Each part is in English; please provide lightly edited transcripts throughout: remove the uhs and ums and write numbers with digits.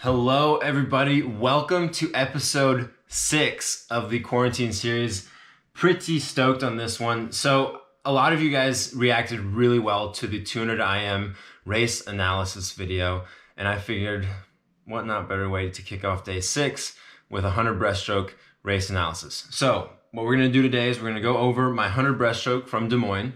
Hello, everybody. Welcome to episode 6 of the quarantine series. Pretty stoked on this one. So a lot of you guys reacted really well to the 200 IM race analysis video, and I figured what not better way to kick off day 6 with a 100 breaststroke race analysis. So what we're going to do today is we're going to go over my 100 breaststroke from Des Moines.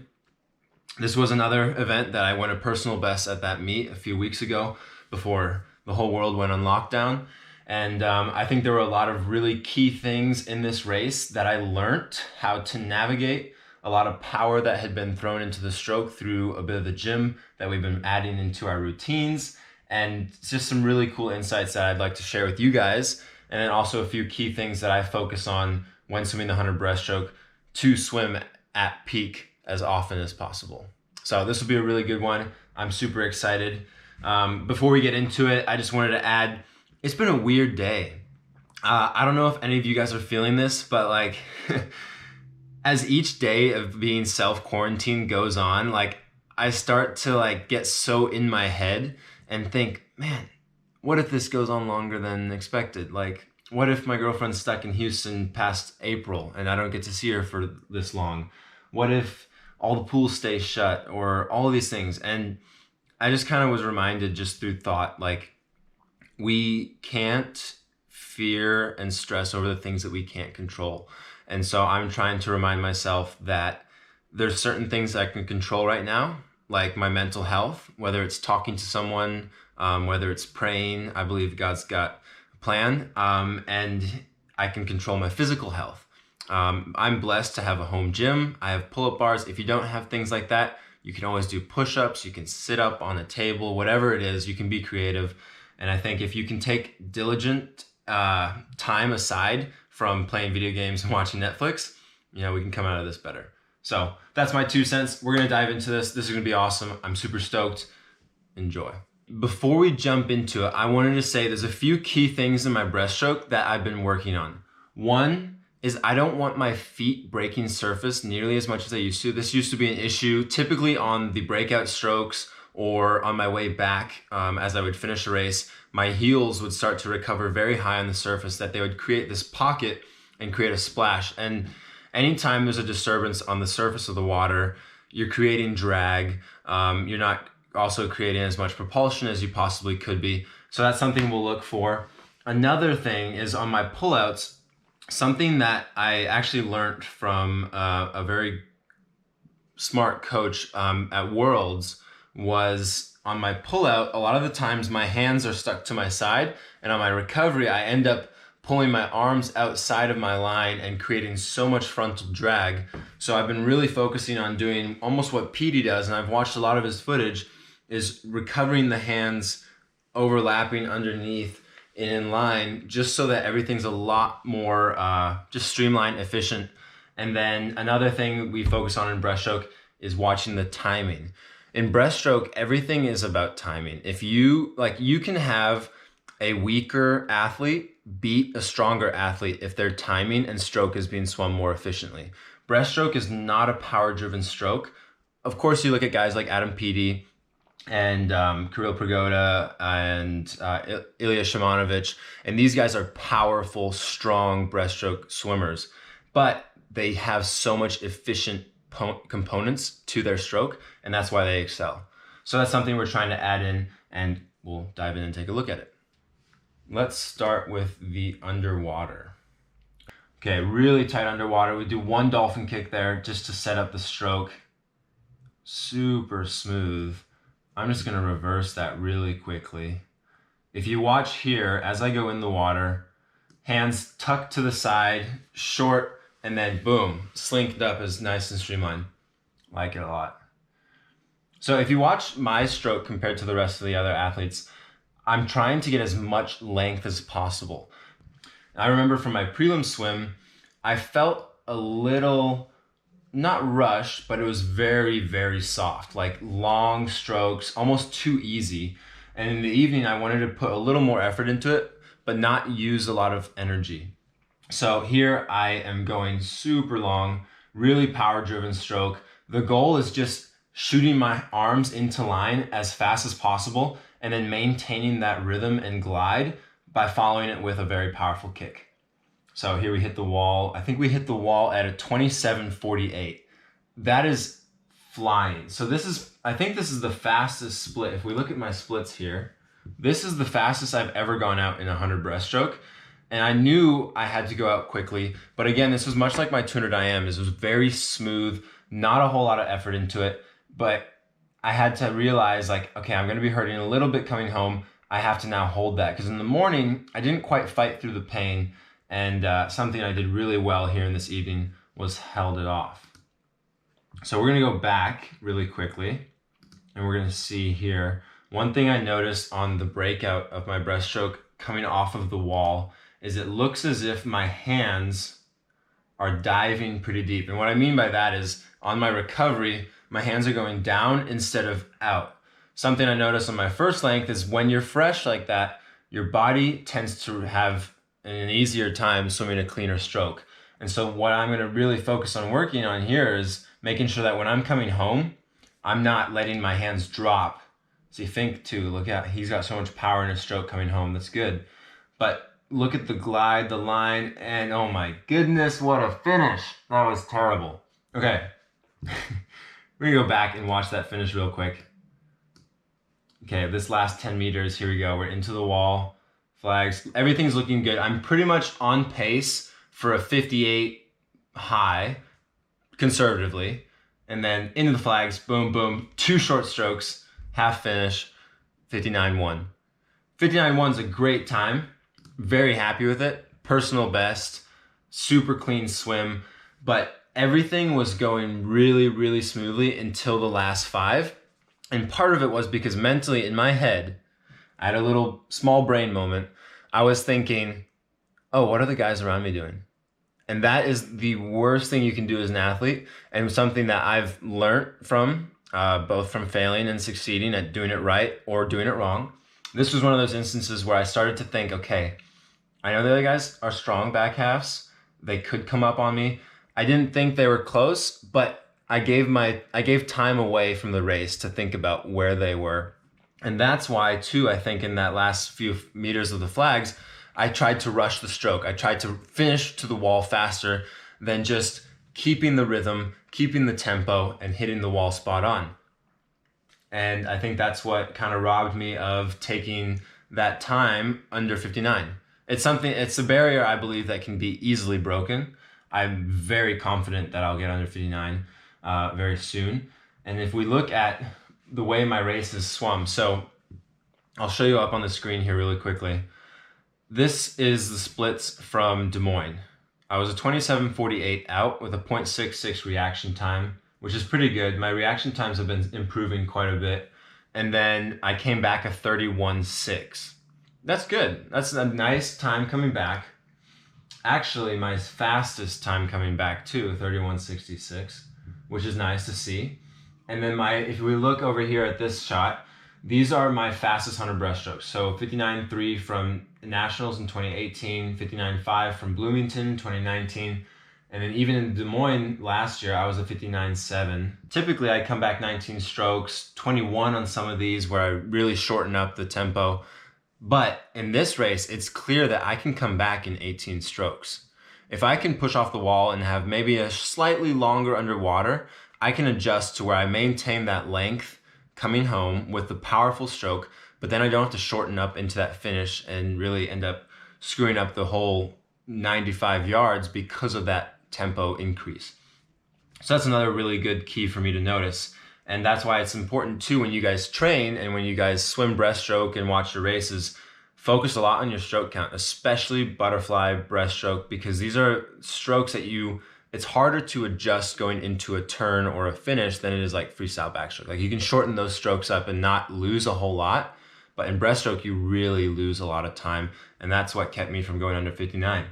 This was another event that I went a personal best at that meet a few weeks ago before the whole world went on lockdown. And I think there were a lot of really key things in this race that I learned how to navigate, a lot of power that had been thrown into the stroke through a bit of the gym that we've been adding into our routines, and just some really cool insights that I'd like to share with you guys. And then also a few key things that I focus on when swimming the 100 breaststroke to swim at peak as often as possible. So this will be a really good one. I'm super excited. Before we get into it, I just wanted to add, it's been a weird day. I don't know if any of you guys are feeling this, but like as each day of being self-quarantined goes on, like I start to like get so in my head and think, man, what if this goes on longer than expected? Like, what if my girlfriend's stuck in Houston past April and I don't get to see her for this long? What if all the pools stay shut, or all of these things? And I just kind of was reminded just through thought, like we can't fear and stress over the things that we can't control. And so I'm trying to remind myself that there's certain things I can control right now, like my mental health, whether it's talking to someone, whether it's praying. I believe God's got a plan, and I can control my physical health. I'm blessed to have a home gym. I have pull-up bars. If you don't have things like that, you can always do push-ups, you can sit up on a table, whatever it is, you can be creative. And I think if you can take diligent time aside from playing video games and watching Netflix, we can come out of this better. So that's my 2 cents. We're gonna dive into this. This is gonna be awesome. I'm super stoked. Enjoy. Before we jump into it, I wanted to say there's a few key things in my breaststroke that I've been working on. One is I don't want my feet breaking surface nearly as much as I used to. This used to be an issue typically on the breakout strokes or on my way back. As I would finish a race, my heels would start to recover very high on the surface, that they would create this pocket and create a splash. And anytime there's a disturbance on the surface of the water, you're creating drag. You're not also creating as much propulsion as you possibly could be. So that's something we'll look for. Another thing is on my pullouts. Something that I actually learned from a very smart coach at Worlds was on my pullout, a lot of the times my hands are stuck to my side, and on my recovery, I end up pulling my arms outside of my line and creating so much frontal drag. So I've been really focusing on doing almost what Petey does, and I've watched a lot of his footage, is recovering the hands, overlapping underneath, in line, just so that everything's a lot more just streamlined, efficient. And then another thing we focus on in breaststroke is watching the timing. In breaststroke, everything is about timing. If you can have a weaker athlete beat a stronger athlete if their timing and stroke is being swum more efficiently. Breaststroke is not a power-driven stroke. Of course, you look at guys like Adam Peaty and Kirill Prigoda and Ilya Shimonovich, and these guys are powerful, strong breaststroke swimmers, but they have so much efficient components to their stroke, and that's why they excel. So that's something we're trying to add in, and we'll dive in and take a look at it. Let's start with the underwater. Okay, really tight underwater. We do one dolphin kick there just to set up the stroke. Super smooth. I'm just gonna reverse that really quickly. If you watch here, as I go in the water, hands tucked to the side, short, and then boom, slinked up is nice and streamlined. Like it a lot. So if you watch my stroke compared to the rest of the other athletes, I'm trying to get as much length as possible. I remember from my prelim swim, I felt a little, not rushed, but it was very, very soft, like long strokes, almost too easy. And in the evening, I wanted to put a little more effort into it, but not use a lot of energy. So here I am going super long, really power-driven stroke. The goal is just shooting my arms into line as fast as possible and then maintaining that rhythm and glide by following it with a very powerful kick. So here we hit the wall. I think we hit the wall at a 27.48. That is flying. So I think this is the fastest split. If we look at my splits here, this is the fastest I've ever gone out in 100 breaststroke. And I knew I had to go out quickly. But again, this was much like my 200 IM. This was very smooth, not a whole lot of effort into it. But I had to realize, like, okay, I'm going to be hurting a little bit coming home. I have to now hold that. Because in the morning, I didn't quite fight through the pain. And something I did really well here in this evening was held it off. So we're going to go back really quickly, and we're going to see here. One thing I noticed on the breakout of my breaststroke coming off of the wall is it looks as if my hands are diving pretty deep. And what I mean by that is on my recovery, my hands are going down instead of out. Something I noticed on my first length is when you're fresh like that, your body tends to have an easier time swimming a cleaner stroke. And so what I'm going to really focus on working on here is making sure that when I'm coming home, I'm not letting my hands drop. See, think too, look at, he's got so much power in his stroke coming home. That's good. But look at the glide, the line, and oh my goodness, what a finish. That was terrible. Okay. We're gonna go back and watch that finish real quick. Okay, this last 10 meters, here we go. We're into the wall, flags, everything's looking good. I'm pretty much on pace for a 58 high, conservatively, and then into the flags, boom, boom, 2 short strokes, half finish, 59.1. 59.1 is a great time, very happy with it, personal best, super clean swim, but everything was going really, really smoothly until the last 5, and part of it was because mentally in my head, I had a little small brain moment. I was thinking, oh, what are the guys around me doing? And that is the worst thing you can do as an athlete, and something that I've learned from, both from failing and succeeding at doing it right or doing it wrong. This was one of those instances where I started to think, okay, I know the other guys are strong back halves. They could come up on me. I didn't think they were close, but I gave time away from the race to think about where they were. And that's why, too, I think in that last few meters of the flags, I tried to rush the stroke. I tried to finish to the wall faster than just keeping the rhythm, keeping the tempo, and hitting the wall spot on. And I think that's what kind of robbed me of taking that time under 59. It's a barrier I believe that can be easily broken. I'm very confident that I'll get under 59 very soon. And if we look at the way my race is swum, so I'll show you up on the screen here really quickly. This is the splits from Des Moines. I was a 27.48 out with a 0.66 reaction time, which is pretty good. My reaction times have been improving quite a bit. And then I came back a 31.6. That's good. That's a nice time coming back. Actually, my fastest time coming back too, 31.66, which is nice to see. And then if we look over here at this shot, these are my fastest 100 breaststrokes. So 59.3 from Nationals in 2018, 59.5 from Bloomington 2019, and then even in Des Moines last year, I was a 59.7. Typically, I come back 19 strokes, 21 on some of these where I really shorten up the tempo. But in this race, it's clear that I can come back in 18 strokes. If I can push off the wall and have maybe a slightly longer underwater, I can adjust to where I maintain that length coming home with the powerful stroke, but then I don't have to shorten up into that finish and really end up screwing up the whole 95 yards because of that tempo increase. So that's another really good key for me to notice. And that's why it's important too when you guys train and when you guys swim breaststroke and watch your races, focus a lot on your stroke count, especially butterfly breaststroke, because these are strokes that it's harder to adjust going into a turn or a finish than it is like freestyle backstroke. Like you can shorten those strokes up and not lose a whole lot, but in breaststroke, you really lose a lot of time. And that's what kept me from going under 59.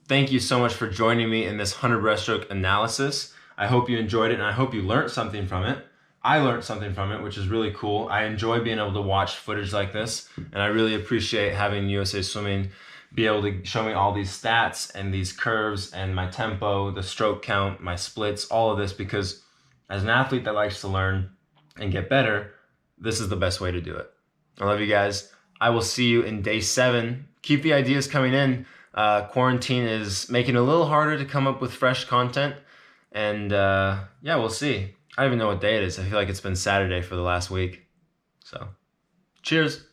Thank you so much for joining me in this 100 breaststroke analysis. I hope you enjoyed it and I hope you learned something from it. I learned something from it, which is really cool. I enjoy being able to watch footage like this, and I really appreciate having USA Swimming be able to show me all these stats and these curves and my tempo, the stroke count, my splits, all of this, because as an athlete that likes to learn and get better, this is the best way to do it. I love you guys. I will see you in day 7. Keep the ideas coming in. Quarantine is making it a little harder to come up with fresh content. And yeah, we'll see. I don't even know what day it is. I feel like it's been Saturday for the last week. So, cheers.